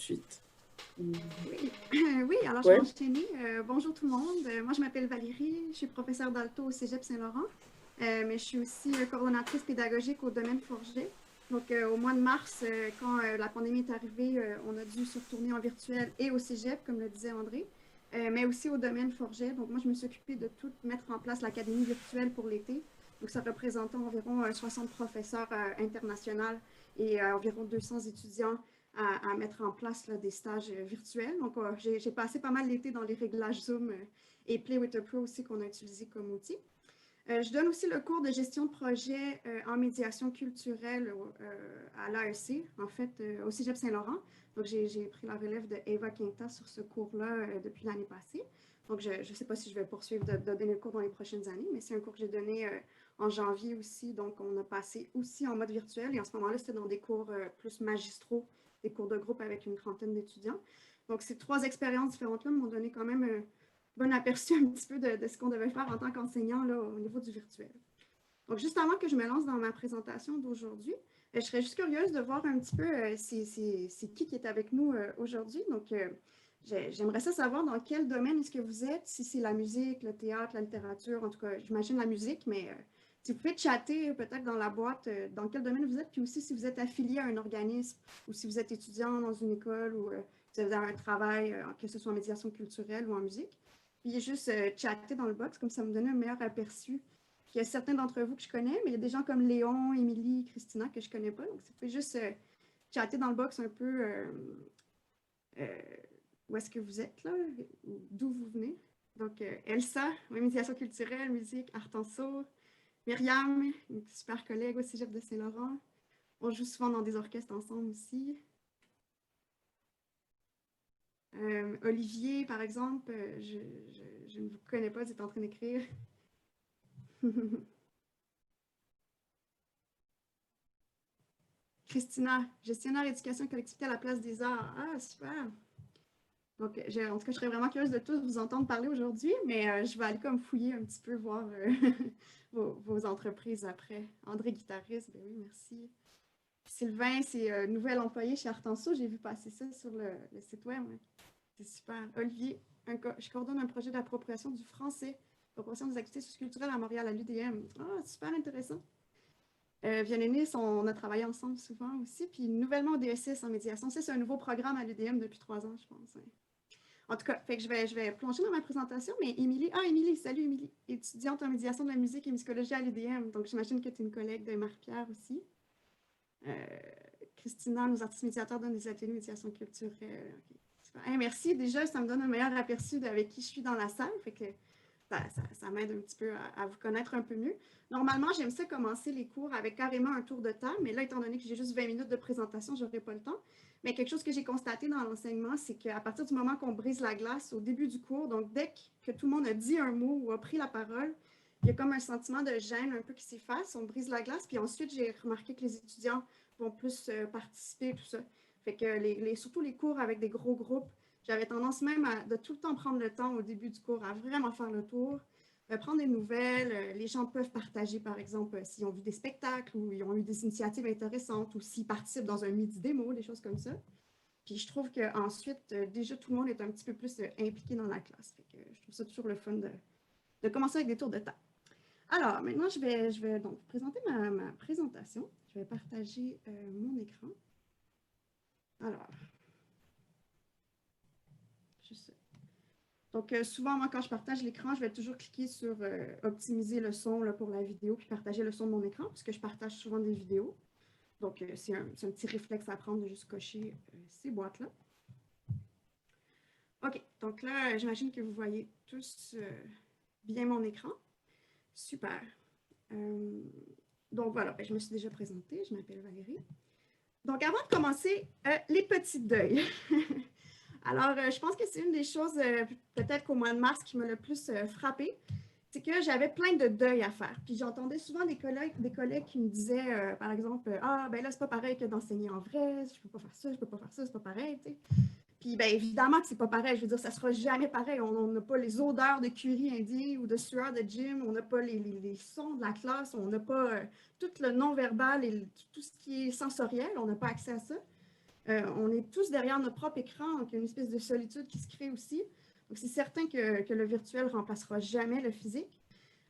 Suite. Oui, oui, alors je vais Ouais. enchaîner. Bonjour tout le monde. Moi, je m'appelle Valérie. Je suis professeure d'alto au Cégep Saint-Laurent, mais je suis aussi coordonnatrice pédagogique au domaine Forget. Donc, au mois de mars, quand la pandémie est arrivée, on a dû se retourner en virtuel et au Cégep, comme le disait André, mais aussi au domaine Forget. Donc, moi, je me suis occupée de tout mettre en place l'académie virtuelle pour l'été. Donc, ça représentait environ 60 professeurs internationaux et environ 200 étudiants à mettre en place là, des stages virtuels. Donc, j'ai passé pas mal l'été dans les réglages Zoom et Play with a Pro aussi qu'on a utilisé comme outil. Je donne aussi le cours de gestion de projet en médiation culturelle à l'AEC, en fait, au Cégep Saint-Laurent. Donc, j'ai pris la relève de Eva Quinta sur ce cours-là depuis l'année passée. Donc, je ne sais pas si je vais poursuivre de donner le cours dans les prochaines années, mais c'est un cours que j'ai donné en janvier aussi. Donc, on a passé aussi en mode virtuel et en ce moment-là, c'était dans des cours plus magistraux, des cours de groupe avec une trentaine d'étudiants. Donc, ces trois expériences différentes-là m'ont donné quand même bon aperçu un petit peu de ce qu'on devait faire en tant qu'enseignant au niveau du virtuel. Donc, juste avant que je me lance dans ma présentation d'aujourd'hui, je serais juste curieuse de voir un petit peu c'est qui est avec nous aujourd'hui. Donc, j'aimerais ça savoir dans quel domaine est-ce que vous êtes, si c'est la musique, le théâtre, la littérature, en tout cas, j'imagine la musique, mais si vous pouvez chatter peut-être dans la boîte, dans quel domaine vous êtes, puis aussi si vous êtes affilié à un organisme ou si vous êtes étudiant dans une école ou si vous avez un travail, que ce soit en médiation culturelle ou en musique. Puis juste chatter dans le box, comme ça me donne un meilleur aperçu. Puis il y a certains d'entre vous que je connais, mais il y a des gens comme Léon, Émilie, Christina que je ne connais pas. Donc, ça fait juste chatter dans le box un peu euh, où est-ce que vous êtes, là, d'où vous venez. Donc, Elsa, médiation culturelle, musique, art en sourd. Myriam, une super collègue au Cégep de Saint-Laurent. On joue souvent dans des orchestres ensemble aussi. Olivier, par exemple, je ne vous connais pas, vous êtes en train d'écrire. Christina, gestionnaire éducation et collectivité à la place des arts. Ah, super. Donc, en tout cas, je serais vraiment curieuse de tous vous entendre parler aujourd'hui, mais je vais aller comme fouiller un petit peu, voir vos entreprises après. André, guitariste, ben oui, merci. Sylvain, c'est nouvel employé chez Artenso. J'ai vu passer ça sur le site web. Ouais. C'est super. Olivier, je coordonne un projet d'appropriation du français, appropriation des activités socioculturelles à Montréal, à l'UDM. Ah, super intéressant. Violanis, on a travaillé ensemble souvent aussi. Puis nouvellement au DSS en médiation. C'est un nouveau programme à l'UDM depuis 3 ans, je pense. Ouais. En tout cas, fait que je vais plonger dans ma présentation, mais Émilie, Émilie, salut Émilie, étudiante en médiation de la musique et musicologie à l'UDM. Donc j'imagine que tu es une collègue de Marie-Pierre aussi. Euh, Christina, nos artistes médiateurs donnent des ateliers de médiation culturelle. Okay. Hey, merci, déjà, ça me donne un meilleur aperçu d'avec qui je suis dans la salle. Fait que ça m'aide un petit peu à vous connaître un peu mieux. Normalement, j'aime ça commencer les cours avec carrément un tour de table, mais là, étant donné que j'ai juste 20 minutes de présentation, je n'aurai pas le temps. Mais quelque chose que j'ai constaté dans l'enseignement, c'est qu'à partir du moment qu'on brise la glace au début du cours, donc dès que tout le monde a dit un mot ou a pris la parole, il y a comme un sentiment de gêne un peu qui s'efface, on brise la glace, puis ensuite, j'ai remarqué que les étudiants vont plus participer, tout ça. Fait que surtout les cours avec des gros groupes, j'avais tendance même de tout le temps prendre le temps au début du cours à vraiment faire le tour, prendre des nouvelles. Les gens peuvent partager, par exemple, s'ils ont vu des spectacles ou ils ont eu des initiatives intéressantes ou s'ils participent dans un midi démo, des choses comme ça. Puis je trouve qu'ensuite, déjà, tout le monde est un petit peu plus impliqué dans la classe. Fait que je trouve ça toujours le fun de commencer avec des tours de table. Alors, maintenant, je vais donc présenter ma présentation. Je vais partager mon écran. Alors, juste donc, souvent, moi, quand je partage l'écran, je vais toujours cliquer sur optimiser le son là, pour la vidéo, puis partager le son de mon écran, puisque je partage souvent des vidéos. Donc, c'est un petit réflexe à prendre de juste cocher ces boîtes-là. OK, donc là, j'imagine que vous voyez tous bien mon écran. Super. Donc, voilà, je me suis déjà présentée, je m'appelle Valérie. Donc, avant de commencer, les petits deuils. Alors, je pense que c'est une des choses, peut-être qu'au mois de mars, qui m'a le plus frappée, c'est que j'avais plein de deuils à faire. Puis j'entendais souvent des collègues qui me disaient, par exemple, ah, ben là, c'est pas pareil que d'enseigner en vrai, je peux pas faire ça, je peux pas faire ça, c'est pas pareil, tu sais. Puis, bien évidemment que c'est pas pareil. Je veux dire, ça sera jamais pareil. On n'a pas les odeurs de curry indien ou de sueur de gym. On n'a pas les sons de la classe. On n'a pas tout le non-verbal et tout ce qui est sensoriel. On n'a pas accès à ça. On est tous derrière notre propre écran, donc il y a une espèce de solitude qui se crée aussi. Donc, c'est certain que le virtuel ne remplacera jamais le physique.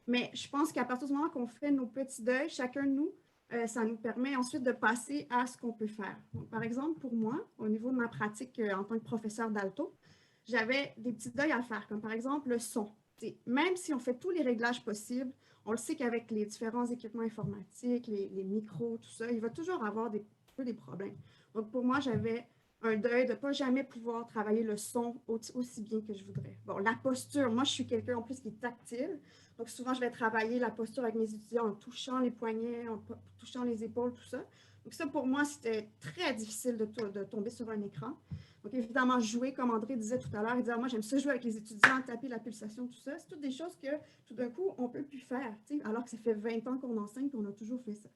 Mais je pense qu'à partir du moment qu'on fait nos petits deuils, chacun de nous, ça nous permet ensuite de passer à ce qu'on peut faire. Donc, par exemple, pour moi, au niveau de ma pratique en tant que professeur d'alto, j'avais des petits deuils à faire, comme par exemple le son. Même si on fait tous les réglages possibles, on le sait qu'avec les différents équipements informatiques, les micros, tout ça, il va toujours avoir des problèmes. Donc, pour moi, j'avais un deuil de ne pas jamais pouvoir travailler le son aussi bien que je voudrais. Bon, la posture, moi, je suis quelqu'un en plus qui est tactile. Donc, souvent, je vais travailler la posture avec mes étudiants en touchant les poignets, en touchant les épaules, tout ça. Donc, ça, pour moi, c'était très difficile de tomber sur un écran. Donc, évidemment, jouer, comme André disait tout à l'heure, il disait, moi, j'aime ça jouer avec les étudiants, taper la pulsation, tout ça. C'est toutes des choses que, tout d'un coup, on ne peut plus faire, alors que ça fait 20 ans qu'on enseigne et qu'on a toujours fait ça.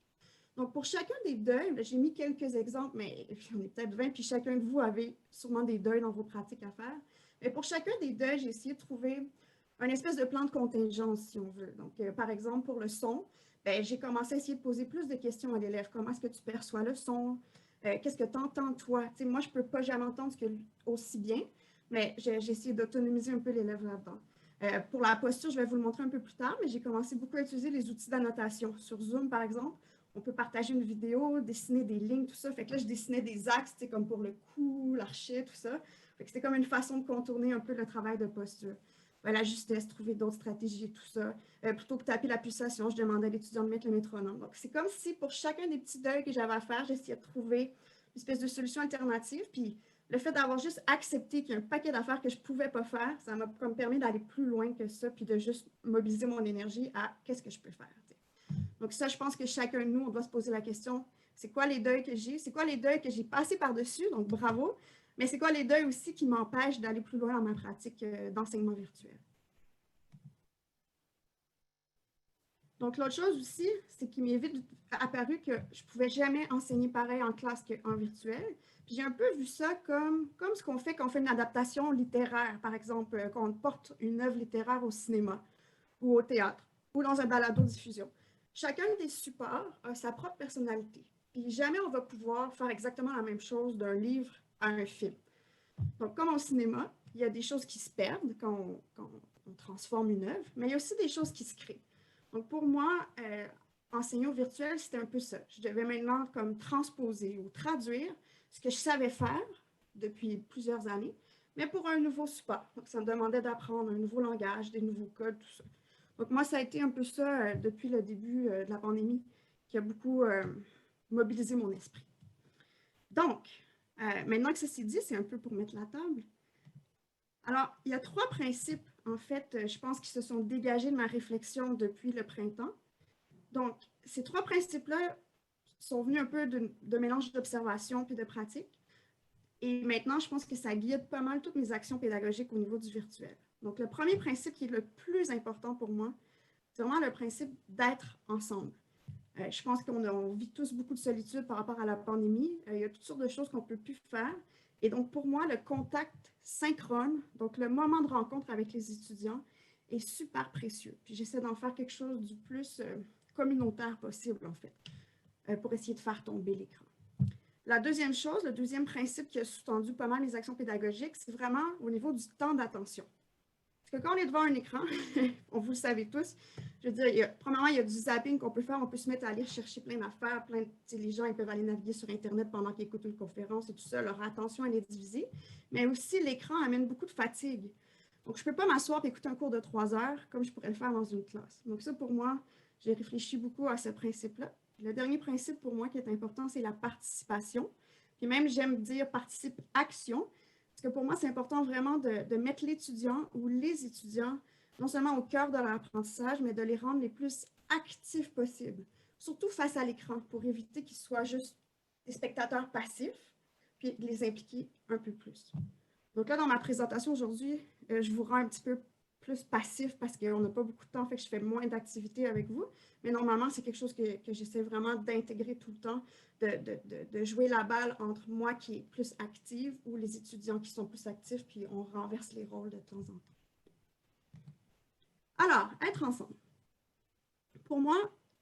Donc, pour chacun des deuils, j'ai mis quelques exemples, mais j'en ai peut-être 20, puis chacun de vous avait sûrement des deuils dans vos pratiques à faire. Mais pour chacun des deuils, j'ai essayé de trouver un espèce de plan de contingence, si on veut. Donc, par exemple, pour le son, j'ai commencé à essayer de poser plus de questions à l'élève. Comment est-ce que tu perçois le son? Qu'est-ce que tu entends, toi? Moi, je ne peux pas jamais entendre aussi bien, mais j'ai essayé d'autonomiser un peu l'élève là-dedans. Pour la posture, je vais vous le montrer un peu plus tard, mais j'ai commencé beaucoup à utiliser les outils d'annotation. Sur Zoom, par exemple, on peut partager une vidéo, dessiner des lignes, tout ça. Fait que là, je dessinais des axes, comme pour le cou, l'archet, tout ça. Fait que c'était comme une façon de contourner un peu le travail de posture. La justesse, trouver d'autres stratégies, tout ça. Plutôt que taper la pulsation, je demandais à l'étudiant de mettre le métronome. Donc, c'est comme si pour chacun des petits deuils que j'avais à faire, j'essayais de trouver une espèce de solution alternative. Puis le fait d'avoir juste accepté qu'il y a un paquet d'affaires que je ne pouvais pas faire, ça m'a comme permis d'aller plus loin que ça, puis de juste mobiliser mon énergie à qu'est-ce que je peux faire. Donc ça, je pense que chacun de nous, on doit se poser la question, c'est quoi les deuils que j'ai? C'est quoi les deuils que j'ai passés par-dessus? Donc bravo. Mais c'est quoi les deuils aussi qui m'empêchent d'aller plus loin dans ma pratique d'enseignement virtuel? Donc l'autre chose aussi, c'est qu'il m'est vite apparu que je ne pouvais jamais enseigner pareil en classe qu'en virtuel. Puis j'ai un peu vu ça comme ce qu'on fait quand on fait une adaptation littéraire, par exemple, quand on porte une œuvre littéraire au cinéma ou au théâtre ou dans un balado-diffusion. Chacun des supports a sa propre personnalité. Puis jamais on va pouvoir faire exactement la même chose d'un livre à un film. Donc, comme au cinéma, il y a des choses qui se perdent quand on transforme une œuvre, mais il y a aussi des choses qui se créent. Donc, pour moi, enseigner au virtuel, c'était un peu ça. Je devais maintenant comme transposer ou traduire ce que je savais faire depuis plusieurs années, mais pour un nouveau support. Donc, ça me demandait d'apprendre un nouveau langage, des nouveaux codes, tout ça. Donc, moi, ça a été un peu ça depuis le début de la pandémie qui a beaucoup mobilisé mon esprit. Donc, maintenant que ça s'est dit, c'est un peu pour mettre la table. Alors, il y a 3 principes, en fait, je pense, qui se sont dégagés de ma réflexion depuis le printemps. Donc, ces 3 principes-là sont venus un peu de mélange d'observation puis de pratique. Et maintenant, je pense que ça guide pas mal toutes mes actions pédagogiques au niveau du virtuel. Donc, le premier principe qui est le plus important pour moi, c'est vraiment le principe d'être ensemble. Je pense qu'on vit tous beaucoup de solitude par rapport à la pandémie. Il y a toutes sortes de choses qu'on ne peut plus faire. Et donc, pour moi, le contact synchrone, donc le moment de rencontre avec les étudiants, est super précieux. Puis j'essaie d'en faire quelque chose du plus communautaire possible, en fait, pour essayer de faire tomber l'écran. La deuxième chose, le deuxième principe qui a sous-tendu pas mal les actions pédagogiques, c'est vraiment au niveau du temps d'attention. Parce que quand on est devant un écran, vous le savez tous, je veux dire, premièrement, il y a du zapping qu'on peut faire. On peut se mettre à aller chercher plein d'affaires. Les gens ils peuvent aller naviguer sur Internet pendant qu'ils écoutent une conférence et tout ça. Leur attention, elle est divisée. Mais aussi, l'écran amène beaucoup de fatigue. Donc, je ne peux pas m'asseoir et écouter un cours de 3 heures comme je pourrais le faire dans une classe. Donc, ça, pour moi, j'ai réfléchi beaucoup à ce principe-là. Le dernier principe pour moi qui est important, c'est la participation. Puis même, j'aime dire participe-action. Parce que pour moi, c'est important vraiment de mettre l'étudiant ou les étudiants non seulement au cœur de leur apprentissage, mais de les rendre les plus actifs possibles, surtout face à l'écran, pour éviter qu'ils soient juste des spectateurs passifs, puis les impliquer un peu plus. Donc là, dans ma présentation aujourd'hui, je vous rends un petit peu plus passif parce qu'on n'a pas beaucoup de temps, fait que je fais moins d'activités avec vous. Mais normalement, c'est quelque chose que j'essaie vraiment d'intégrer tout le temps, de jouer la balle entre moi qui est plus active ou les étudiants qui sont plus actifs, puis on renverse les rôles de temps en temps. Alors, être ensemble. Pour moi,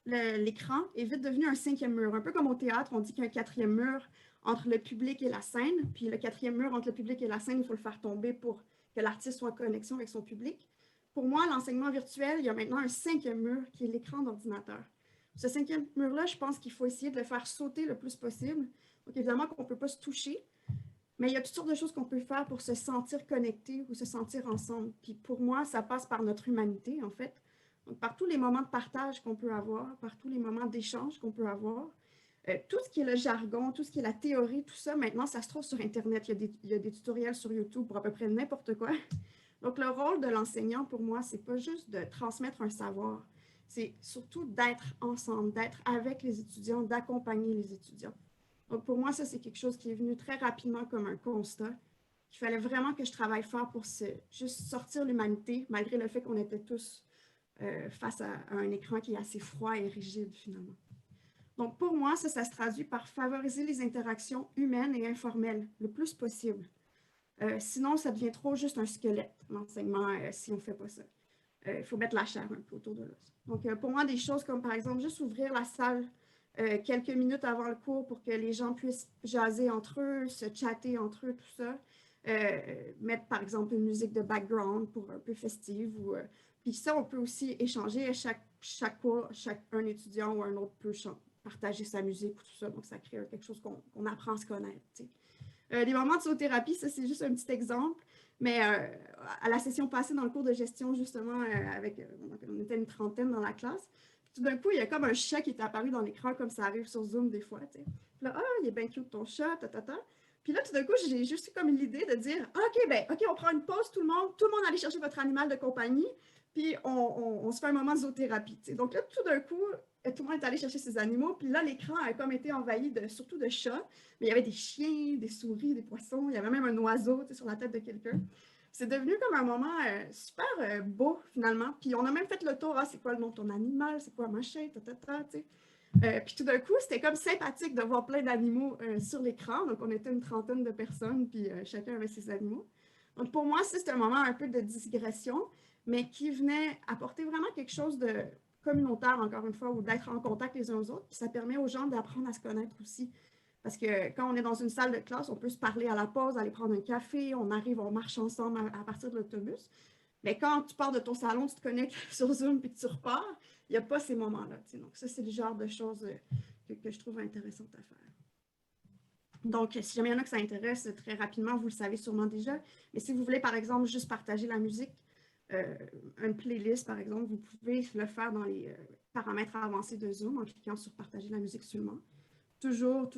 l'écran est vite devenu un 5e mur. Un peu comme au théâtre, on dit qu'il y a un 4e mur entre le public et la scène. Puis le quatrième mur entre le public et la scène, il faut le faire tomber pour que l'artiste soit en connexion avec son public. Pour moi, l'enseignement virtuel, il y a maintenant un cinquième mur qui est l'écran d'ordinateur. Ce cinquième mur-là, je pense qu'il faut essayer de le faire sauter le plus possible. Donc évidemment qu'on ne peut pas se toucher, mais il y a toutes sortes de choses qu'on peut faire pour se sentir connecté ou se sentir ensemble. Puis pour moi, ça passe par notre humanité, en fait. Donc par tous les moments de partage qu'on peut avoir, par tous les moments d'échange qu'on peut avoir. Tout ce qui est le jargon, tout ce qui est la théorie, tout ça, maintenant, ça se trouve sur Internet. Il y a des tutoriels sur YouTube pour à peu près n'importe quoi. Donc, le rôle de l'enseignant, pour moi, c'est pas juste de transmettre un savoir, c'est surtout d'être ensemble, d'être avec les étudiants, d'accompagner les étudiants. Donc, pour moi, ça, c'est quelque chose qui est venu très rapidement comme un constat. Il fallait vraiment que je travaille fort pour juste sortir l'humanité, malgré le fait qu'on était tous face à un écran qui est assez froid et rigide, finalement. Donc, pour moi, ça se traduit par favoriser les interactions humaines et informelles le plus possible. Sinon, ça devient trop juste un squelette, l'enseignement, si on ne fait pas ça. Il faut mettre la chair un peu autour de l'os. Donc, pour moi, des choses comme, par exemple, juste ouvrir la salle quelques minutes avant le cours pour que les gens puissent jaser entre eux, se chatter entre eux, tout ça. Mettre, par exemple, une musique de background pour un peu festive. Puis ça, on peut aussi échanger. Chaque cours, un étudiant ou un autre peut partager sa musique ou tout ça. Donc, ça crée quelque chose qu'on apprend à se connaître. Des moments de zoothérapie, ça, c'est juste un petit exemple. Mais à la session passée, dans le cours de gestion, justement, on était une trentaine dans la classe. Tout d'un coup, il y a comme un chat qui est apparu dans l'écran, comme ça arrive sur Zoom des fois. Puis là, ah, il est bien cute ton chat, ta. Puis là, tout d'un coup, j'ai juste eu comme l'idée de dire, OK, on prend une pause, tout le monde allez chercher votre animal de compagnie, puis on se fait un moment de zoothérapie. Donc là, tout d'un coup, tout le monde est allé chercher ses animaux, puis là, l'écran a comme été envahi surtout de chats, mais il y avait des chiens, des souris, des poissons, il y avait même un oiseau sur la tête de quelqu'un. C'est devenu comme un moment super beau, finalement. Puis on a même fait le tour, c'est quoi le nom de ton animal, c'est quoi machin, puis tout d'un coup, c'était comme sympathique de voir plein d'animaux sur l'écran. Donc, on était une trentaine de personnes, puis chacun avait ses animaux. Donc, pour moi, c'était un moment un peu de digression, mais qui venait apporter vraiment quelque chose de communautaire, encore une fois, ou d'être en contact les uns aux autres. Puis ça permet aux gens d'apprendre à se connaître aussi. Parce que quand on est dans une salle de classe, on peut se parler à la pause, aller prendre un café, on marche ensemble à partir de l'autobus. Mais quand tu pars de ton salon, tu te connectes sur Zoom puis tu repars, il n'y a pas ces moments-là. Donc, ça, c'est le genre de choses que je trouve intéressantes à faire. Donc, si jamais il y en a que ça intéresse, très rapidement, vous le savez sûrement déjà. Mais si vous voulez, par exemple, juste partager la musique, une playlist, par exemple, vous pouvez le faire dans les paramètres avancés de Zoom en cliquant sur partager la musique seulement. Toujours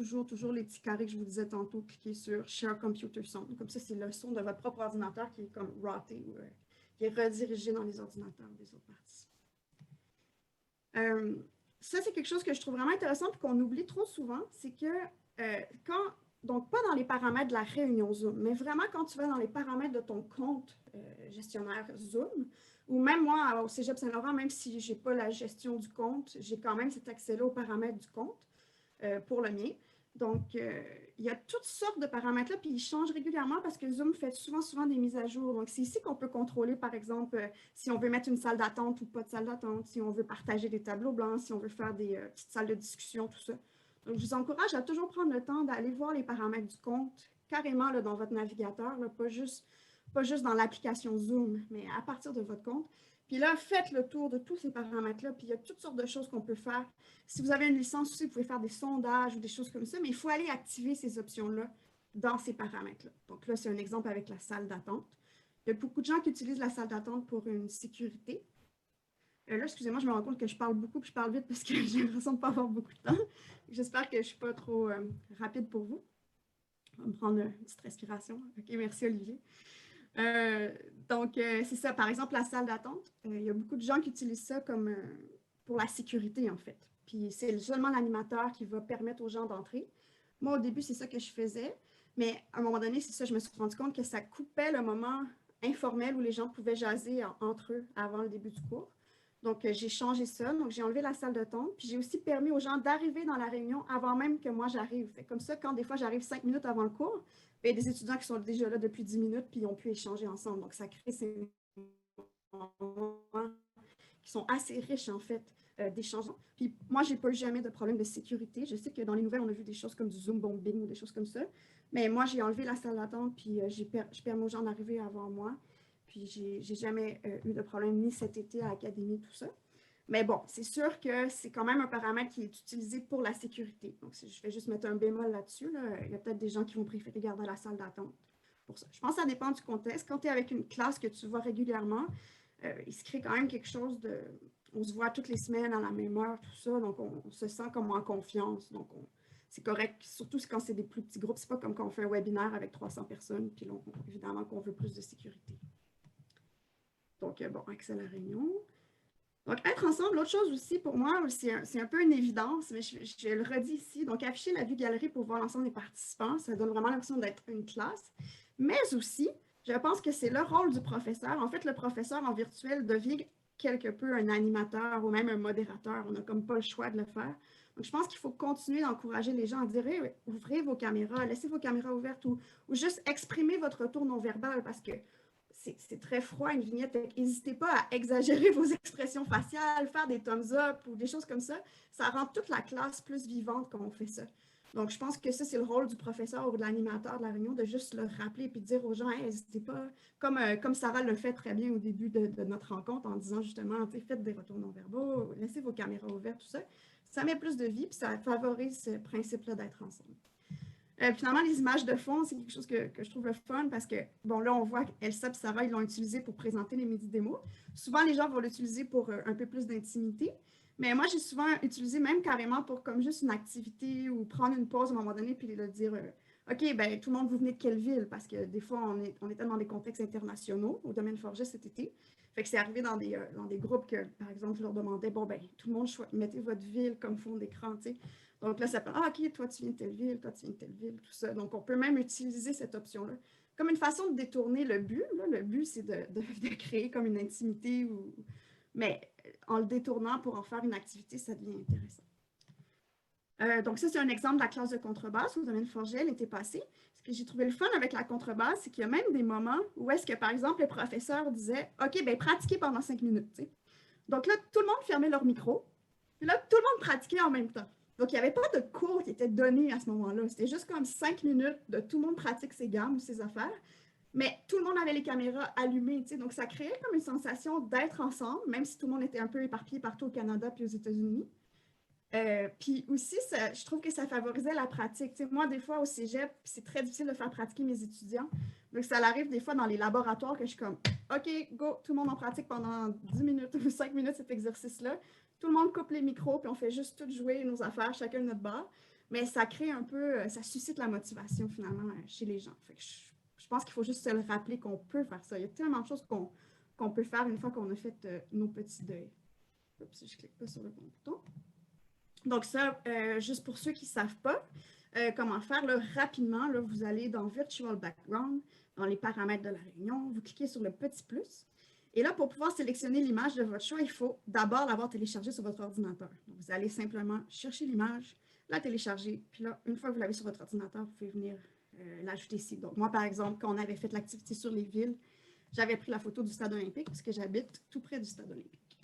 les petits carrés que je vous disais tantôt, cliquez sur Share Computer Sound. Comme ça, c'est le son de votre propre ordinateur qui est comme routé ou qui est redirigé dans les ordinateurs des autres participants. Ça, c'est quelque chose que je trouve vraiment intéressant et qu'on oublie trop souvent, c'est que donc pas dans les paramètres de la réunion Zoom, mais vraiment quand tu vas dans les paramètres de ton compte gestionnaire Zoom, ou même moi au Cégep Saint-Laurent, même si je n'ai pas la gestion du compte, j'ai quand même cet accès-là aux paramètres du compte pour le mien. Donc, il y a toutes sortes de paramètres là, puis ils changent régulièrement parce que Zoom fait souvent des mises à jour. Donc, c'est ici qu'on peut contrôler, par exemple, si on veut mettre une salle d'attente ou pas de salle d'attente, si on veut partager des tableaux blancs, si on veut faire des petites salles de discussion, tout ça. Donc, je vous encourage à toujours prendre le temps d'aller voir les paramètres du compte carrément là, dans votre navigateur, là, pas juste dans l'application Zoom, mais à partir de votre compte. Puis là, faites le tour de tous ces paramètres-là, puis il y a toutes sortes de choses qu'on peut faire. Si vous avez une licence aussi, vous pouvez faire des sondages ou des choses comme ça, mais il faut aller activer ces options-là dans ces paramètres-là. Donc là, c'est un exemple avec la salle d'attente. Il y a beaucoup de gens qui utilisent la salle d'attente pour une sécurité. Là, excusez-moi, je me rends compte que je parle beaucoup puis je parle vite parce que j'ai l'impression de ne pas avoir beaucoup de temps. J'espère que je ne suis pas trop rapide pour vous. On va me prendre une petite respiration. OK, merci Olivier. Donc, c'est ça. Par exemple, la salle d'attente, il y a beaucoup de gens qui utilisent ça comme pour la sécurité, en fait. Puis, c'est seulement l'animateur qui va permettre aux gens d'entrer. Moi, au début, c'est ça que je faisais. Mais à un moment donné, c'est ça, je me suis rendu compte que ça coupait le moment informel où les gens pouvaient jaser entre eux avant le début du cours. Donc, j'ai changé ça. Donc, j'ai enlevé la salle d'attente. Puis, j'ai aussi permis aux gens d'arriver dans la réunion avant même que moi, j'arrive. Comme ça, quand des fois, j'arrive 5 minutes avant le cours, il y a des étudiants qui sont déjà là depuis 10 minutes puis ils ont pu échanger ensemble. Donc, ça crée ces moments qui sont assez riches, en fait, d'échanges. Puis moi, j'ai pas eu jamais de problème de sécurité. Je sais que dans les nouvelles, on a vu des choses comme du Zoom bombing ou des choses comme ça. Mais moi, j'ai enlevé la salle d'attente, puis je permets aux gens d'arriver avant moi. Puis j'ai jamais eu de problème, ni cet été à l'académie, tout ça. Mais bon, c'est sûr que c'est quand même un paramètre qui est utilisé pour la sécurité. Donc, je vais juste mettre un bémol là-dessus. Là. Il y a peut-être des gens qui vont préférer garder la salle d'attente pour ça. Je pense que ça dépend du contexte. Quand tu es avec une classe que tu vois régulièrement, il se crée quand même quelque chose de... On se voit toutes les semaines à la même heure, tout ça, donc on se sent comme en confiance. Donc, c'est correct, surtout quand c'est des plus petits groupes. C'est pas comme quand on fait un webinaire avec 300 personnes, puis là, évidemment qu'on veut plus de sécurité. Donc, bon, accès à la réunion. Donc, être ensemble, l'autre chose aussi, pour moi, c'est un peu une évidence, mais je le redis ici. Donc, afficher la vue galerie pour voir l'ensemble des participants, ça donne vraiment l'impression d'être une classe. Mais aussi, je pense que c'est le rôle du professeur. En fait, le professeur en virtuel devient quelque peu un animateur ou même un modérateur. On n'a comme pas le choix de le faire. Donc, je pense qu'il faut continuer d'encourager les gens à dire hey, ouvrez vos caméras, laissez vos caméras ouvertes ou juste exprimer votre retour non-verbal parce que c'est très froid une vignette. N'hésitez pas à exagérer vos expressions faciales, faire des thumbs up ou des choses comme ça. Ça rend toute la classe plus vivante quand on fait ça. Donc, je pense que ça, c'est le rôle du professeur ou de l'animateur de la réunion de juste le rappeler et de dire aux gens, hey, n'hésitez pas, comme Sarah le fait très bien au début de notre rencontre en disant justement, faites des retours non-verbaux, laissez vos caméras ouvertes, tout ça. Ça met plus de vie et ça favorise ce principe-là d'être ensemble. Finalement, les images de fond, c'est quelque chose que je trouve le fun parce que, bon, là, on voit qu'Elsa et Sarah, ils l'ont utilisé pour présenter les midi-démos. Souvent, les gens vont l'utiliser pour un peu plus d'intimité. Mais moi, j'ai souvent utilisé même carrément pour comme juste une activité ou prendre une pause à un moment donné puis leur dire OK, ben tout le monde, vous venez de quelle ville? Parce que des fois, on était dans des contextes internationaux au domaine Forget cet été. Fait que c'est arrivé dans des groupes que, par exemple, je leur demandais bon, ben tout le monde, mettez votre ville comme fond d'écran, tu sais. Donc là, ça peut, ah, OK, toi, tu viens de telle ville, toi, tu viens de telle ville, tout ça. Donc, on peut même utiliser cette option-là comme une façon de détourner le but. Là. Le but, c'est de créer comme une intimité, mais en le détournant pour en faire une activité, ça devient intéressant. Donc, ça, c'est un exemple de la classe de contrebasse au domaine Forget l'été passé. Ce que j'ai trouvé le fun avec la contrebasse, c'est qu'il y a même des moments où est-ce que, par exemple, le professeur disait OK, bien, pratiquez pendant 5 minutes. T'sais. Donc là, tout le monde fermait leur micro. Puis là, tout le monde pratiquait en même temps. Donc, il n'y avait pas de cours qui était donné à ce moment-là. C'était juste comme 5 minutes de tout le monde pratique ses gammes ou ses affaires. Mais tout le monde avait les caméras allumées. T'sais. Donc, ça créait comme une sensation d'être ensemble, même si tout le monde était un peu éparpillé partout au Canada puis aux États-Unis. Puis aussi, je trouve que ça favorisait la pratique. T'sais, moi, des fois, au cégep, c'est très difficile de faire pratiquer mes étudiants. Donc, ça arrive des fois dans les laboratoires que je suis comme OK, go, tout le monde en pratique pendant 10 minutes ou 5 minutes cet exercice-là. Tout le monde coupe les micros, puis on fait juste tout jouer nos affaires, chacun de notre bar. Mais ça crée un peu, ça suscite la motivation finalement chez les gens. Fait que je pense qu'il faut juste se le rappeler qu'on peut faire ça. Il y a tellement de choses qu'on peut faire une fois qu'on a fait nos petits deuils. Oups, je ne clique pas sur le bon bouton. Donc ça, juste pour ceux qui ne savent pas comment faire, là, rapidement, là, vous allez dans Virtual Background, dans les paramètres de la réunion, vous cliquez sur le petit plus. Et là, pour pouvoir sélectionner l'image de votre choix, il faut d'abord l'avoir téléchargée sur votre ordinateur. Donc, vous allez simplement chercher l'image, la télécharger, puis là, une fois que vous l'avez sur votre ordinateur, vous pouvez venir l'ajouter ici. Donc, moi, par exemple, quand on avait fait l'activité sur les villes, j'avais pris la photo du stade olympique parce que j'habite tout près du stade olympique.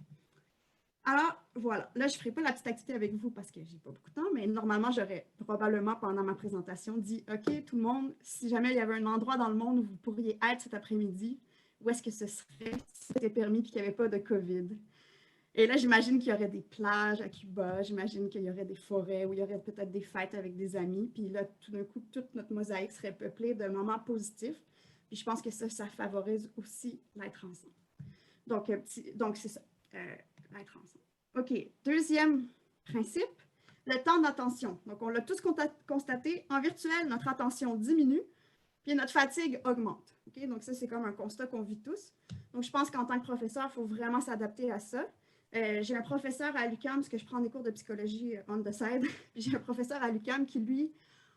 Alors, voilà. Là, je ne ferai pas la petite activité avec vous parce que je n'ai pas beaucoup de temps, mais normalement, j'aurais probablement, pendant ma présentation, dit OK, tout le monde, si jamais il y avait un endroit dans le monde où vous pourriez être cet après-midi, où est-ce que ce serait si c'était permis et qu'il n'y avait pas de COVID? Et là, j'imagine qu'il y aurait des plages à Cuba, j'imagine qu'il y aurait des forêts, où il y aurait peut-être des fêtes avec des amis. Puis là, tout d'un coup, toute notre mosaïque serait peuplée de moments positifs. Puis je pense que ça favorise aussi l'être ensemble. Donc c'est ça. Être ensemble. OK. Deuxième principe, le temps d'attention. Donc, on l'a tous constaté. En virtuel, notre attention diminue, puis notre fatigue augmente. Okay? Donc, ça, c'est comme un constat qu'on vit tous. Donc, je pense qu'en tant que professeur, il faut vraiment s'adapter à ça. J'ai un professeur à l'UQAM, parce que je prends des cours de psychologie on the side. J'ai un professeur à l'UQAM qui, lui,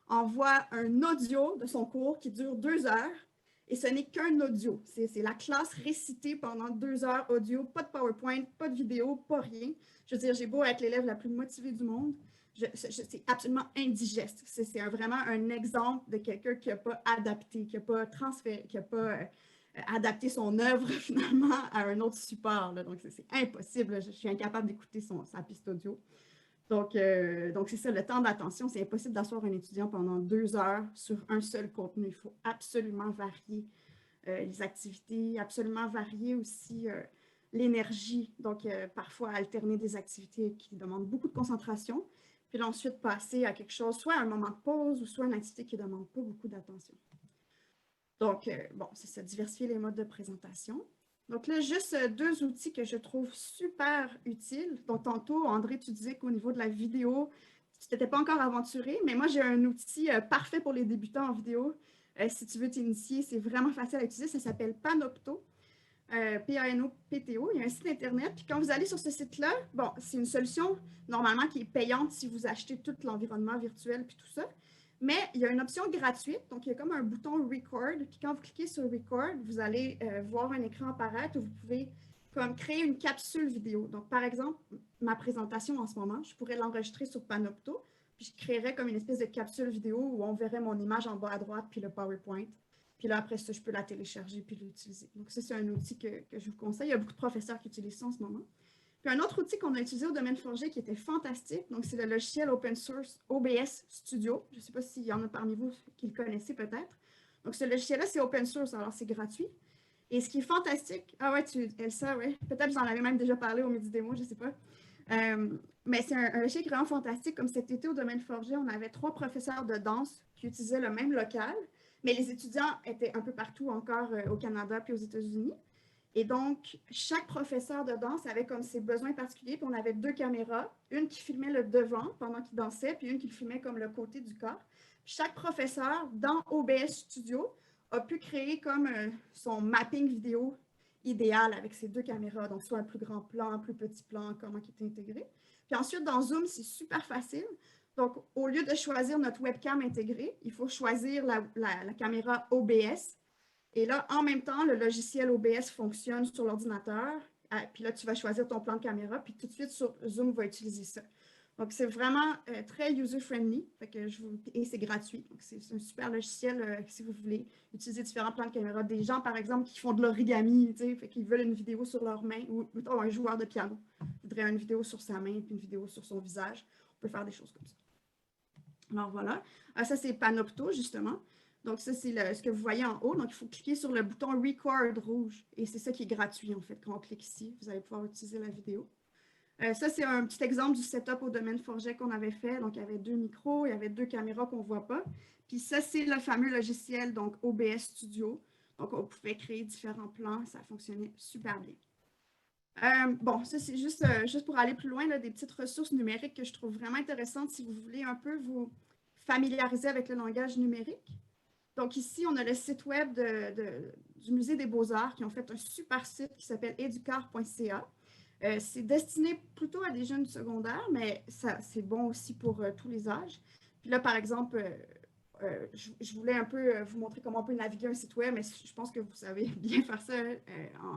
envoie un audio de son cours qui dure 2 heures. Et ce n'est qu'un audio. C'est la classe récitée pendant 2 heures audio, pas de PowerPoint, pas de vidéo, pas rien. Je veux dire, j'ai beau être l'élève la plus motivée du monde, c'est absolument indigeste. C'est vraiment un exemple de quelqu'un qui n'a pas adapté, qui n'a pas transféré, qui n'a pas adapter son œuvre finalement à un autre support. Là. Donc, c'est impossible. Là. Je suis incapable d'écouter sa piste audio. Donc c'est ça, le temps d'attention. C'est impossible d'asseoir un étudiant pendant 2 heures sur un seul contenu. Il faut absolument varier les activités, absolument varier aussi l'énergie. Donc, parfois, alterner des activités qui demandent beaucoup de concentration, puis là, ensuite passer à quelque chose, soit un moment de pause ou soit une activité qui ne demande pas beaucoup d'attention. Donc, bon, c'est ça, diversifier les modes de présentation. Donc là, juste 2 outils que je trouve super utiles. Donc, tantôt, André, tu disais qu'au niveau de la vidéo, tu t'étais pas encore aventuré, mais moi, j'ai un outil parfait pour les débutants en vidéo. Si tu veux t'initier, c'est vraiment facile à utiliser. Ça s'appelle Panopto. Panopto. Il y a un site Internet. Puis quand vous allez sur ce site-là, bon, c'est une solution normalement qui est payante si vous achetez tout l'environnement virtuel puis tout ça. Mais il y a une option gratuite. Donc, il y a comme un bouton Record. Puis quand vous cliquez sur Record, vous allez voir un écran apparaître où vous pouvez comme créer une capsule vidéo. Donc, par exemple, ma présentation en ce moment, je pourrais l'enregistrer sur Panopto. Puis je créerais comme une espèce de capsule vidéo où on verrait mon image en bas à droite puis le PowerPoint. Puis là, après ça, je peux la télécharger puis l'utiliser. Donc, ça, c'est un outil que je vous conseille. Il y a beaucoup de professeurs qui utilisent ça en ce moment. Puis un autre outil qu'on a utilisé au domaine forgé qui était fantastique, donc c'est le logiciel open source OBS Studio. Je ne sais pas s'il y en a parmi vous qui le connaissez peut-être. Donc, ce logiciel-là, c'est open source, alors c'est gratuit. Et ce qui est fantastique, ah ouais, Elsa, ouais, peut-être vous en avez même déjà parlé au Midi Démo, je ne sais pas. Mais c'est un logiciel qui est vraiment fantastique. Comme cet été au domaine forgé, on avait 3 professeurs de danse qui utilisaient le même local. Mais les étudiants étaient un peu partout encore au Canada puis aux États-Unis. Et donc, chaque professeur de danse avait comme ses besoins particuliers. Puis on avait 2 caméras, une qui filmait le devant pendant qu'il dansait, puis une qui filmait comme le côté du corps. Puis chaque professeur, dans OBS Studio, a pu créer comme son mapping vidéo idéal avec ses 2 caméras. Donc, soit un plus grand plan, un plus petit plan, comment il est intégré. Puis ensuite, dans Zoom, c'est super facile. Donc, au lieu de choisir notre webcam intégrée, il faut choisir la caméra OBS. Et là, en même temps, le logiciel OBS fonctionne sur l'ordinateur. Puis là, tu vas choisir ton plan de caméra, puis tout de suite, Zoom va utiliser ça. Donc, c'est vraiment très user-friendly et c'est gratuit. Donc, c'est un super logiciel si vous voulez utiliser différents plans de caméra. Des gens, par exemple, qui font de l'origami, qui veulent une vidéo sur leur main, ou un joueur de piano voudrait une vidéo sur sa main, puis une vidéo sur son visage. On peut faire des choses comme ça. Alors voilà, ça c'est Panopto justement. Donc ça c'est ce que vous voyez en haut. Donc il faut cliquer sur le bouton Record rouge et c'est ça qui est gratuit en fait. Quand on clique ici, vous allez pouvoir utiliser la vidéo. Ça c'est un petit exemple du setup au domaine forget qu'on avait fait. Donc il y avait 2 micros, il y avait 2 caméras qu'on ne voit pas. Puis ça c'est le fameux logiciel donc OBS Studio. Donc on pouvait créer différents plans, ça fonctionnait super bien. Bon, ça c'est juste pour aller plus loin, là, des petites ressources numériques que je trouve vraiment intéressantes si vous voulez un peu vous familiariser avec le langage numérique. Donc ici, on a le site web du Musée des Beaux-Arts qui ont fait un super site qui s'appelle educar.ca. C'est destiné plutôt à des jeunes secondaires, mais c'est bon aussi pour tous les âges. Puis là, par exemple, je voulais un peu vous montrer comment on peut naviguer un site web, mais je pense que vous savez bien faire ça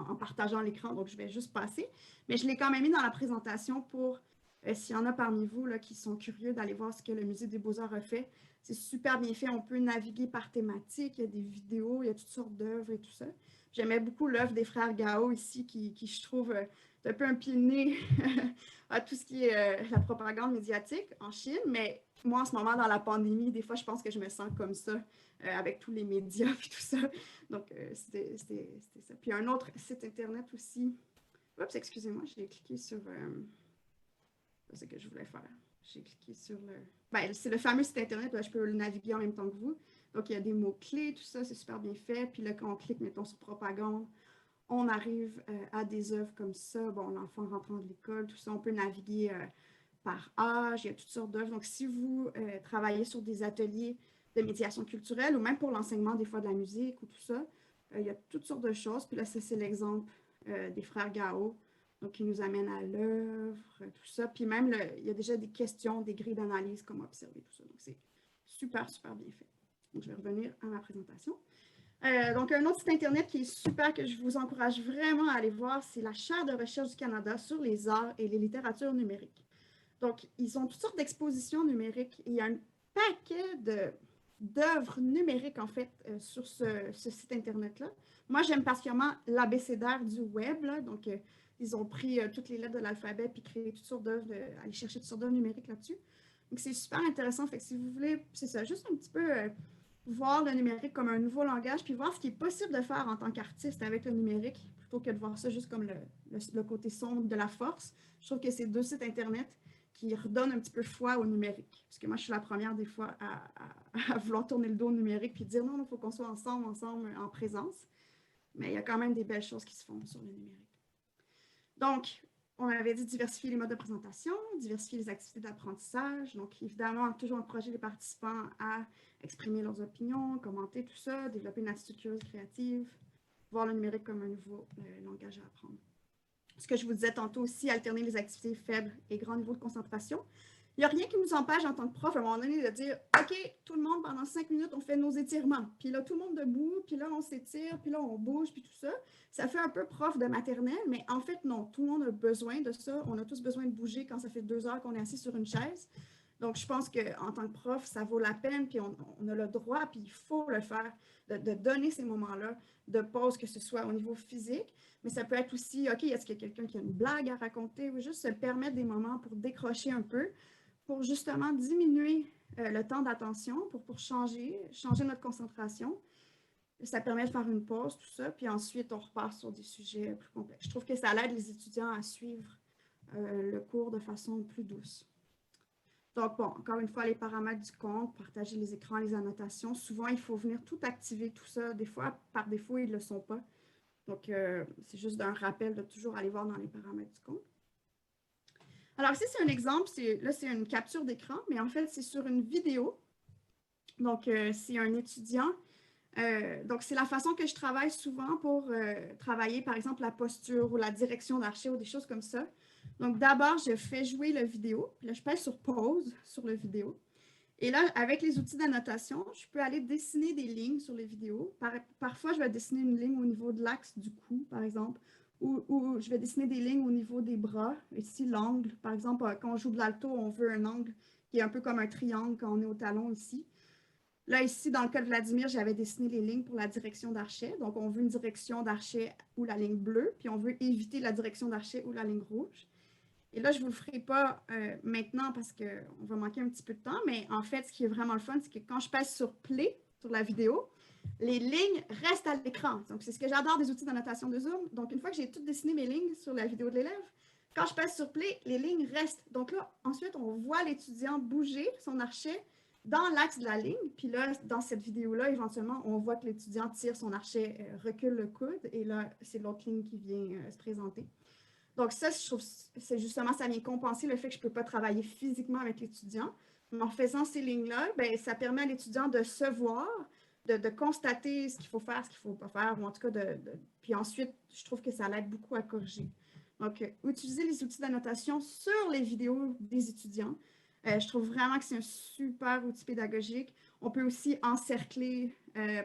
en partageant l'écran, donc je vais juste passer. Mais je l'ai quand même mis dans la présentation pour, s'il y en a parmi vous là, qui sont curieux d'aller voir ce que le Musée des Beaux-Arts a fait. C'est super bien fait, on peut naviguer par thématique, il y a des vidéos, il y a toutes sortes d'œuvres et tout ça. J'aimais beaucoup l'œuvre des frères Gao ici, qui je trouve un peu un pied de nez à tout ce qui est la propagande médiatique en Chine, mais moi, en ce moment, dans la pandémie, des fois, je pense que je me sens comme ça, avec tous les médias et tout ça. Donc, c'était ça. Puis, un autre site Internet aussi. Oups, excusez-moi, j'ai cliqué sur... c'est ce que je voulais faire. J'ai cliqué sur le... Ben, c'est le fameux site Internet, là, je peux le naviguer en même temps que vous. Donc, il y a des mots-clés, tout ça, c'est super bien fait. Puis là, quand on clique, mettons, sur propagande, on arrive à des œuvres comme ça. Bon, l'enfant rentrant de l'école, tout ça, on peut naviguer par âge, il y a toutes sortes d'œuvres. Donc, si vous travaillez sur des ateliers de médiation culturelle ou même pour l'enseignement des fois de la musique ou tout ça, il y a toutes sortes de choses. Puis là, ça, c'est l'exemple des frères Gao, donc qui nous amène à l'œuvre, tout ça. Puis même, il y a déjà des questions, des grilles d'analyse, comment observer tout ça. Donc, c'est super, super bien fait. Donc, je vais revenir à ma présentation. Donc, un autre site Internet qui est super, que je vous encourage vraiment à aller voir, c'est la Chaire de recherche du Canada sur les arts et les littératures numériques. Donc, ils ont toutes sortes d'expositions numériques. Il y a un paquet d'œuvres numériques, en fait, sur ce site Internet-là. Moi, j'aime particulièrement l'abécédaire du web, là. Donc, ils ont pris toutes les lettres de l'alphabet puis créé toutes sortes d'œuvres, aller chercher toutes sortes d'œuvres numériques là-dessus. Donc, c'est super intéressant. Fait que si vous voulez, c'est ça, juste un petit peu voir le numérique comme un nouveau langage, puis voir ce qui est possible de faire en tant qu'artiste avec le numérique, plutôt que de voir ça juste comme le côté sombre de la force. Je trouve que c'est deux sites Internet qui redonnent un petit peu foi au numérique. Parce que moi, je suis la première des fois à vouloir tourner le dos au numérique puis dire non, il faut qu'on soit ensemble, en présence. Mais il y a quand même des belles choses qui se font sur le numérique. Donc, on avait dit diversifier les modes de présentation, diversifier les activités d'apprentissage. Donc, évidemment, toujours encourager les participants à exprimer leurs opinions, commenter tout ça, développer une attitude curieuse, créative, voir le numérique comme un nouveau langage à apprendre. Ce que je vous disais tantôt aussi, alterner les activités faibles et grands niveaux de concentration. Il n'y a rien qui nous empêche en tant que prof, à un moment donné, de dire « OK, tout le monde, pendant 5 minutes, on fait nos étirements. » Puis là, tout le monde debout, puis là, on s'étire, puis là, on bouge, puis tout ça. Ça fait un peu prof de maternelle, mais en fait, non. Tout le monde a besoin de ça. On a tous besoin de bouger quand ça fait 2 heures qu'on est assis sur une chaise. Donc, je pense qu'en tant que prof, ça vaut la peine, puis on a le droit, puis il faut le faire, de donner ces moments-là de pause, que ce soit au niveau physique, mais ça peut être aussi, OK, est-ce qu'il y a quelqu'un qui a une blague à raconter, ou juste se permettre des moments pour décrocher un peu, pour justement diminuer le temps d'attention, pour changer notre concentration. Ça permet de faire une pause, tout ça, puis ensuite, on repart sur des sujets plus complexes. Je trouve que ça aide les étudiants à suivre le cours de façon plus douce. Donc, bon, encore une fois, les paramètres du compte, partager les écrans, les annotations. Souvent, il faut venir tout activer, tout ça. Des fois, par défaut, ils ne le sont pas. Donc, c'est juste un rappel de toujours aller voir dans les paramètres du compte. Alors, ici, c'est un exemple. Là, c'est une capture d'écran, mais en fait, c'est sur une vidéo. Donc, c'est un étudiant. Donc, c'est la façon que je travaille souvent pour travailler, par exemple, la posture ou la direction d'archet ou des choses comme ça. Donc, d'abord, je fais jouer la vidéo. Puis là, je pèse sur pause sur la vidéo. Et là, avec les outils d'annotation, je peux aller dessiner des lignes sur les vidéos. Parfois, je vais dessiner une ligne au niveau de l'axe du cou, par exemple, ou je vais dessiner des lignes au niveau des bras. Ici, l'angle. Par exemple, quand on joue de l'alto, on veut un angle qui est un peu comme un triangle quand on est au talon ici. Là, ici, dans le cas de Vladimir, j'avais dessiné les lignes pour la direction d'archet. Donc, on veut une direction d'archet ou la ligne bleue, puis on veut éviter la direction d'archet ou la ligne rouge. Et là, je ne vous le ferai pas maintenant parce qu'on va manquer un petit peu de temps, mais en fait, ce qui est vraiment le fun, c'est que quand je pèse sur Play sur la vidéo, les lignes restent à l'écran. Donc, c'est ce que j'adore des outils d'annotation de Zoom. Donc, une fois que j'ai tout dessiné mes lignes sur la vidéo de l'élève, quand je pèse sur Play, les lignes restent. Donc là, ensuite, on voit l'étudiant bouger son archet dans l'axe de la ligne. Puis là, dans cette vidéo-là, éventuellement, on voit que l'étudiant tire son archet, recule le coude, et là, c'est l'autre ligne qui vient se présenter. Donc ça, je trouve, c'est justement, ça vient compenser le fait que je ne peux pas travailler physiquement avec l'étudiant. Mais en faisant ces lignes-là, ben, ça permet à l'étudiant de se voir, de constater ce qu'il faut faire, ce qu'il ne faut pas faire, ou en tout cas, puis ensuite, je trouve que ça l'aide beaucoup à corriger. Donc, utiliser les outils d'annotation sur les vidéos des étudiants. Je trouve vraiment que c'est un super outil pédagogique. On peut aussi encercler,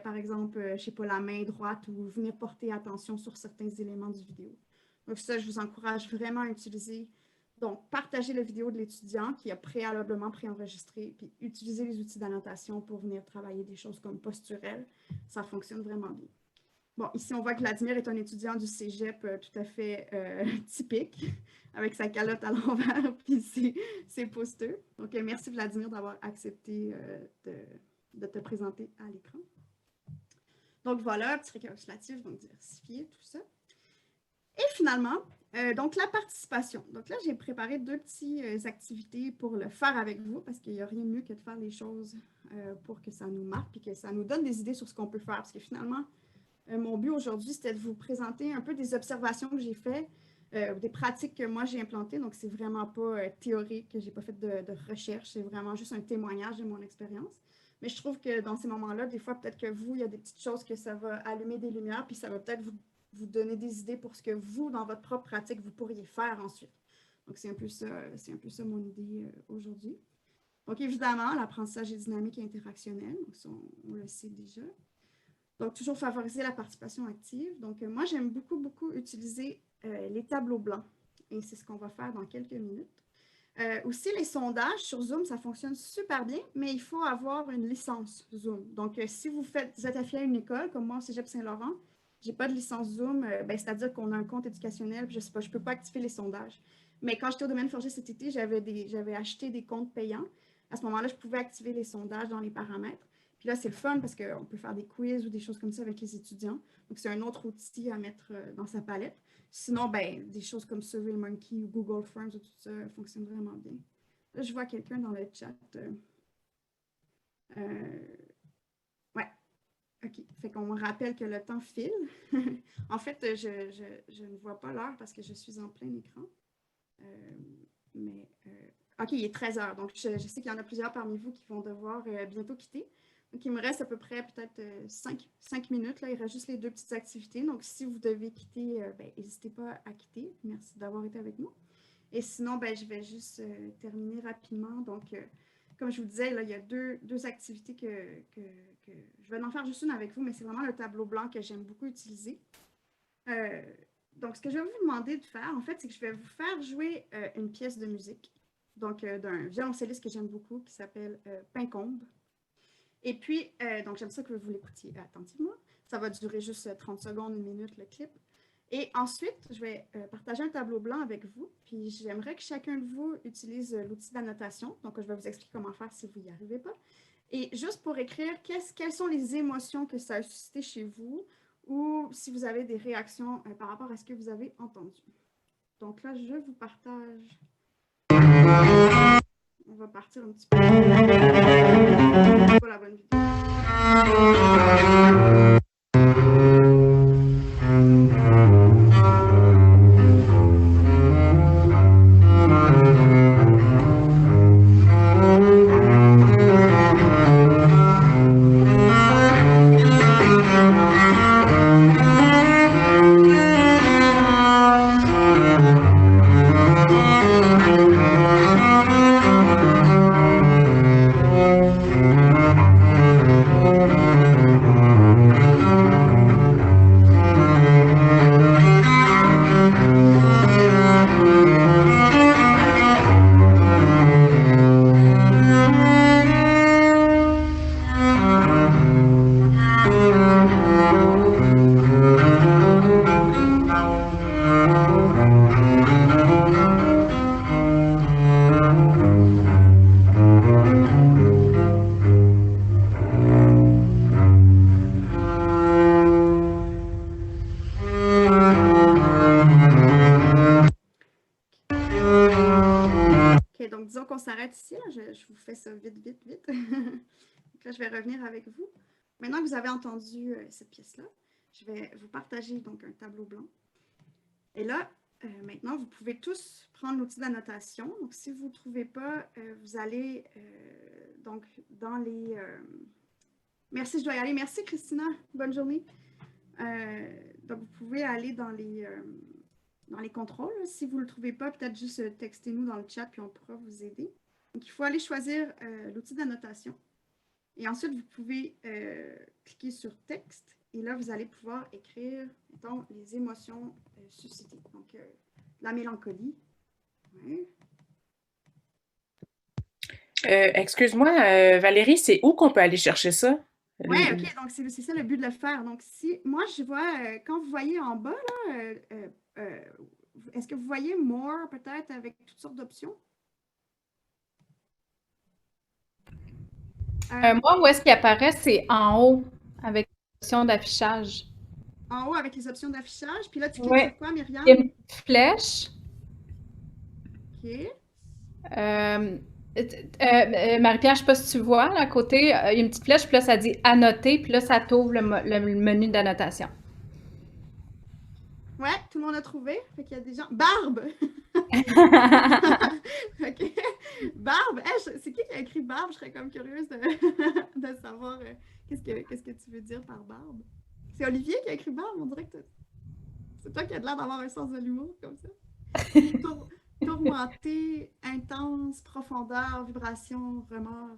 par exemple, je ne sais pas, la main droite ou venir porter attention sur certains éléments du vidéo. Donc ça, je vous encourage vraiment à utiliser. Donc, partagez la vidéo de l'étudiant qui a préalablement préenregistré, puis utiliser les outils d'annotation pour venir travailler des choses comme posturelles. Ça fonctionne vraiment bien. Bon, ici, on voit que Vladimir est un étudiant du cégep tout à fait typique, avec sa calotte à l'envers puis ses posters. Donc, merci Vladimir d'avoir accepté de te présenter à l'écran. Donc, voilà, petit récapitulatif, donc diversifier, tout ça. Et finalement, donc la participation. Donc là, j'ai préparé 2 petites activités pour le faire avec vous, parce qu'il n'y a rien de mieux que de faire les choses pour que ça nous marque et que ça nous donne des idées sur ce qu'on peut faire. Parce que finalement, mon but aujourd'hui, c'était de vous présenter un peu des observations que j'ai faites, des pratiques que moi j'ai implantées. Donc, c'est vraiment pas théorique, que je n'ai pas fait de recherche. C'est vraiment juste un témoignage de mon expérience. Mais je trouve que dans ces moments-là, des fois, peut-être que vous, il y a des petites choses que ça va allumer des lumières, puis ça va peut-être vous donner des idées pour ce que vous, dans votre propre pratique, vous pourriez faire ensuite. Donc, c'est un peu ça mon idée aujourd'hui. Donc, évidemment, l'apprentissage est dynamique et interactionnel. Donc, ça, on le sait déjà. Donc, toujours favoriser la participation active. Donc, moi, j'aime beaucoup, beaucoup utiliser les tableaux blancs. Et c'est ce qu'on va faire dans quelques minutes. Aussi, les sondages sur Zoom, ça fonctionne super bien, mais il faut avoir une licence Zoom. Donc, si vous êtes affilié à une école, comme moi au Cégep Saint-Laurent, je n'ai pas de licence Zoom, c'est-à-dire qu'on a un compte éducationnel, puis je ne sais pas, je ne peux pas activer les sondages. Mais quand j'étais au domaine forger cet été, j'avais acheté des comptes payants. À ce moment-là, je pouvais activer les sondages dans les paramètres. Puis là, c'est le fun parce qu'on peut faire des quiz ou des choses comme ça avec les étudiants. Donc, c'est un autre outil à mettre dans sa palette. Sinon, des choses comme SurveyMonkey ou Google Forms ou tout ça fonctionnent vraiment bien. Là, je vois quelqu'un dans le chat. Ouais, OK. Fait qu'on me rappelle que le temps file. En fait, je ne vois pas l'heure parce que je suis en plein écran. Mais, OK, il est 13 heures. Donc, je sais qu'il y en a plusieurs parmi vous qui vont devoir bientôt quitter. Donc, il me reste à peu près peut-être 5 minutes. Là. Il reste juste les 2 petites activités. Donc, si vous devez quitter, n'hésitez pas à quitter. Merci d'avoir été avec nous. Et sinon, je vais juste terminer rapidement. Donc, comme je vous disais, là, il y a deux activités que je vais en faire juste une avec vous, mais c'est vraiment le tableau blanc que j'aime beaucoup utiliser. Donc, ce que je vais vous demander de faire, en fait, c'est que je vais vous faire jouer une pièce de musique. Donc, d'un violoncelliste que j'aime beaucoup qui s'appelle Pincombe. Et puis, donc, j'aime ça que vous l'écoutiez attentivement. Ça va durer juste 30 secondes, 1 minute, le clip. Et ensuite, je vais partager un tableau blanc avec vous. Puis, j'aimerais que chacun de vous utilise l'outil d'annotation. Donc, je vais vous expliquer comment faire si vous n'y arrivez pas. Et juste pour écrire, quelles sont les émotions que ça a suscité chez vous ou si vous avez des réactions par rapport à ce que vous avez entendu. Donc là, je vous partage. On va partir un petit peu. C'est pas la bonne vidéo. OK, donc disons qu'on s'arrête ici. Là. Je vous fais ça vite, vite, vite. Donc là, je vais revenir avec vous. Maintenant que vous avez entendu cette pièce-là, je vais vous partager donc un tableau blanc. Et là, maintenant, vous pouvez tous prendre l'outil d'annotation. Donc, si vous ne trouvez pas, vous allez donc dans les... Merci, je dois y aller. Merci, Christina. Bonne journée. Donc, vous pouvez aller dans les contrôles. Si vous ne le trouvez pas, peut-être juste textez-nous dans le chat, puis on pourra vous aider. Donc, il faut aller choisir l'outil d'annotation. Et ensuite, vous pouvez cliquer sur texte. Et là, vous allez pouvoir écrire, mettons, les émotions suscitées. Donc, la mélancolie. Ouais. Excuse-moi, Valérie, c'est où qu'on peut aller chercher ça? Oui, OK. Donc, c'est ça le but de le faire. Donc, si moi, je vois, quand vous voyez en bas, là, est-ce que vous voyez More, peut-être, avec toutes sortes d'options? Moi, où est-ce qu'il apparaît, c'est en haut, avec l'option d'affichage. En haut, avec les options d'affichage. Puis là, tu cliques Oui. sur quoi, Myriam? Il y a une petite flèche. OK. Marie-Pierre, je ne sais pas si tu vois, là, à côté, il y a une petite flèche, puis là, ça dit annoter, puis là, ça t'ouvre le menu d'annotation. Ouais, tout le monde a trouvé. Fait qu'il y a des gens. Barbe! OK. Barbe! Hey, c'est qui a écrit Barbe? Je serais comme curieuse de savoir qu'est-ce que tu veux dire par Barbe. C'est Olivier qui a écrit Barbe? On dirait que c'est toi qui as l'air d'avoir un sens de l'humour comme ça. Tourmenté, intense, profondeur, vibration, remords.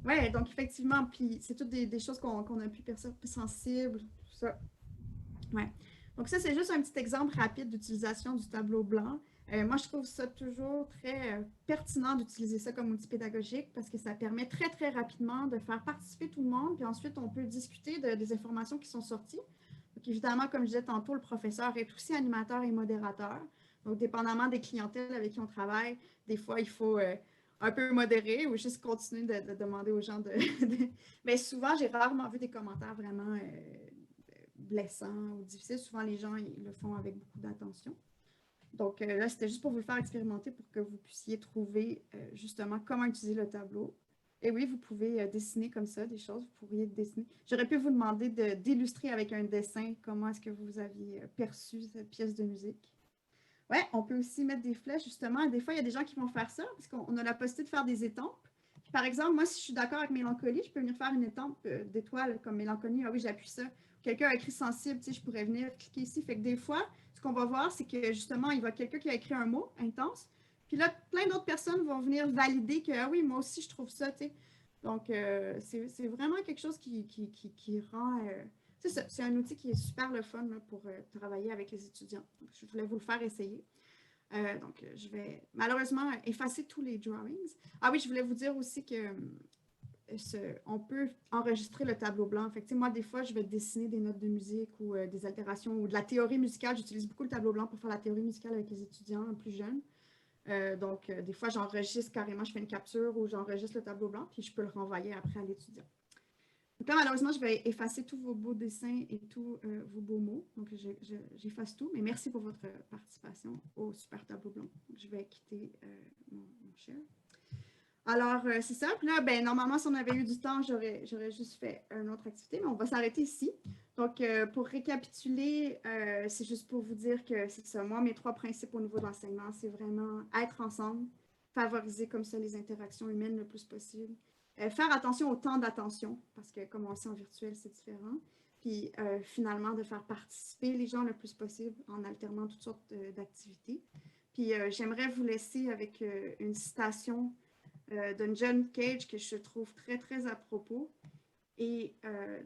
Ouais, donc effectivement, puis c'est toutes des choses qu'on a pu percevoir, plus sensibles, tout ça. Ouais. Donc ça, c'est juste un petit exemple rapide d'utilisation du tableau blanc. Moi, je trouve ça toujours très pertinent d'utiliser ça comme outil pédagogique parce que ça permet très, très rapidement de faire participer tout le monde. Puis ensuite, on peut discuter des informations qui sont sorties. Donc, évidemment, comme je disais tantôt, le professeur est aussi animateur et modérateur. Donc, dépendamment des clientèles avec qui on travaille, des fois, il faut un peu modérer ou juste continuer de demander aux gens Mais souvent, j'ai rarement vu des commentaires vraiment blessants ou difficiles. Souvent, les gens ils le font avec beaucoup d'attention. Donc là, c'était juste pour vous le faire expérimenter pour que vous puissiez trouver justement comment utiliser le tableau. Et oui, vous pouvez dessiner comme ça des choses. Vous pourriez dessiner. J'aurais pu vous demander d'illustrer avec un dessin comment est-ce que vous aviez perçu cette pièce de musique. Ouais, on peut aussi mettre des flèches, justement. Des fois, il y a des gens qui vont faire ça, parce qu'on a la possibilité de faire des étampes. Puis, par exemple, moi, si je suis d'accord avec mélancolie, je peux venir faire une étampe d'étoile comme mélancolie. Ah oui, j'appuie ça. Quelqu'un a écrit sensible, tu sais, je pourrais venir cliquer ici. Fait que des fois, ce qu'on va voir, c'est que justement, il va quelqu'un qui a écrit un mot intense. Puis là, plein d'autres personnes vont venir valider que, ah oui, moi aussi, je trouve ça, tu sais. Donc, c'est vraiment quelque chose qui rend c'est ça, c'est un outil qui est super le fun là, pour travailler avec les étudiants. Donc, je voulais vous le faire essayer. Donc, je vais malheureusement effacer tous les drawings. Ah oui, je voulais vous dire aussi que on peut enregistrer le tableau blanc. Fait que, moi, des fois, je vais dessiner des notes de musique ou des altérations ou de la théorie musicale. J'utilise beaucoup le tableau blanc pour faire la théorie musicale avec les étudiants plus jeunes. Donc, des fois, j'enregistre carrément, je fais une capture ou j'enregistre le tableau blanc, puis je peux le renvoyer après à l'étudiant. Donc là, malheureusement, je vais effacer tous vos beaux dessins et tous vos beaux mots. Donc, j'efface tout. Mais merci pour votre participation au super tableau blanc. Donc, je vais quitter mon share. Alors, c'est ça. Puis là, ben, normalement, si on avait eu du temps, j'aurais juste fait une autre activité, mais on va s'arrêter ici. Donc, pour récapituler, c'est juste pour vous dire que c'est ça. Moi, mes 3 principes au niveau de l'enseignement, c'est vraiment être ensemble, favoriser comme ça les interactions humaines le plus possible, faire attention au temps d'attention, parce que comme on le sait en virtuel, c'est différent. Puis finalement, de faire participer les gens le plus possible en alternant toutes sortes d'activités. Puis j'aimerais vous laisser avec une citation de John Cage que je trouve très, très à propos. Et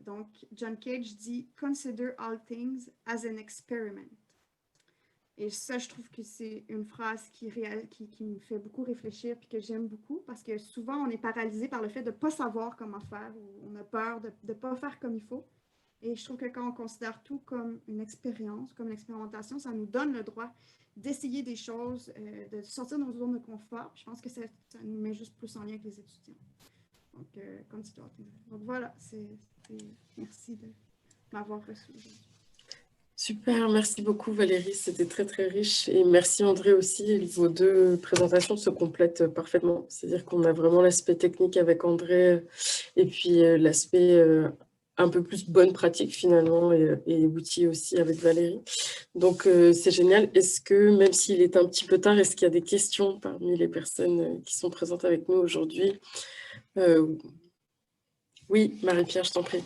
donc, John Cage dit « Consider all things as an experiment ». Et ça, je trouve que c'est une phrase qui me fait beaucoup réfléchir et que j'aime beaucoup parce que souvent, on est paralysé par le fait de ne pas savoir comment faire ou on a peur de ne pas faire comme il faut. Et je trouve que quand on considère tout comme une expérience, comme une expérimentation, ça nous donne le droit d'essayer des choses, de sortir de nos zones de confort. Je pense que ça nous met juste plus en lien avec les étudiants. Donc, donc voilà, merci de m'avoir reçu aujourd'hui. Super, merci beaucoup Valérie, c'était très très riche et merci André aussi, vos 2 présentations se complètent parfaitement, c'est-à-dire qu'on a vraiment l'aspect technique avec André et puis l'aspect un peu plus bonne pratique finalement et outils aussi avec Valérie. Donc c'est génial. Est-ce que même s'il est un petit peu tard, est-ce qu'il y a des questions parmi les personnes qui sont présentes avec nous aujourd'hui? Oui, Marie-Pierre, je t'en prie.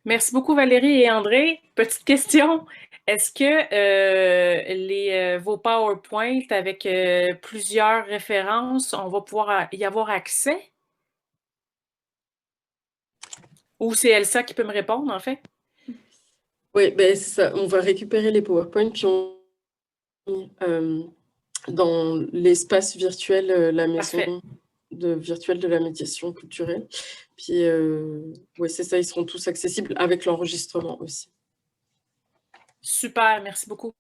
Merci beaucoup Valérie et André. Petite question, est-ce que vos PowerPoint avec plusieurs références, on va pouvoir y avoir accès? Ou c'est Elsa qui peut me répondre en fait? Oui, ben, c'est ça. On va récupérer les PowerPoint puis dans l'espace virtuel, la maison virtuelle de la médiation culturelle. Puis, ouais, c'est ça, ils seront tous accessibles avec l'enregistrement aussi. Super, merci beaucoup.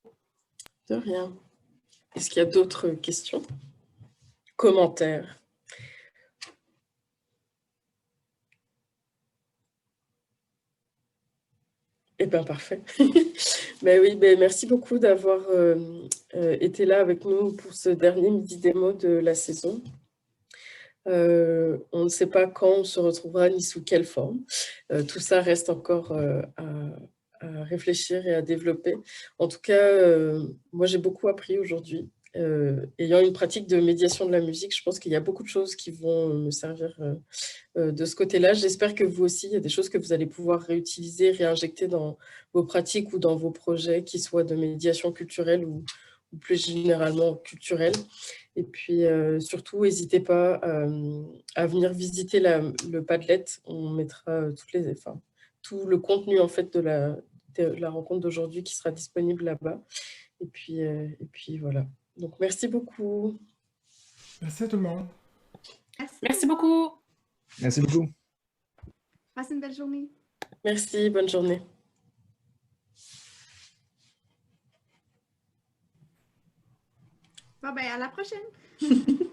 De rien. Est-ce qu'il y a d'autres questions? Commentaires? Eh bien, parfait. Ben oui, ben merci beaucoup d'avoir été là avec nous pour ce dernier midi démo de la saison. On ne sait pas quand on se retrouvera ni sous quelle forme. Tout ça reste encore à réfléchir et à développer. En tout cas, moi j'ai beaucoup appris aujourd'hui. Ayant une pratique de médiation de la musique, je pense qu'il y a beaucoup de choses qui vont me servir de ce côté-là. J'espère que vous aussi, il y a des choses que vous allez pouvoir réutiliser, réinjecter dans vos pratiques ou dans vos projets, qui soient de médiation culturelle ou plus généralement culturelle. Et puis surtout, n'hésitez pas à venir visiter le Padlet. On mettra tout le contenu en fait de la rencontre d'aujourd'hui qui sera disponible là-bas. Et puis voilà. Donc, merci beaucoup. Merci à tout le monde. Merci beaucoup. Merci beaucoup. Passez une belle journée. Merci, bonne journée. Bon, ben, à la prochaine.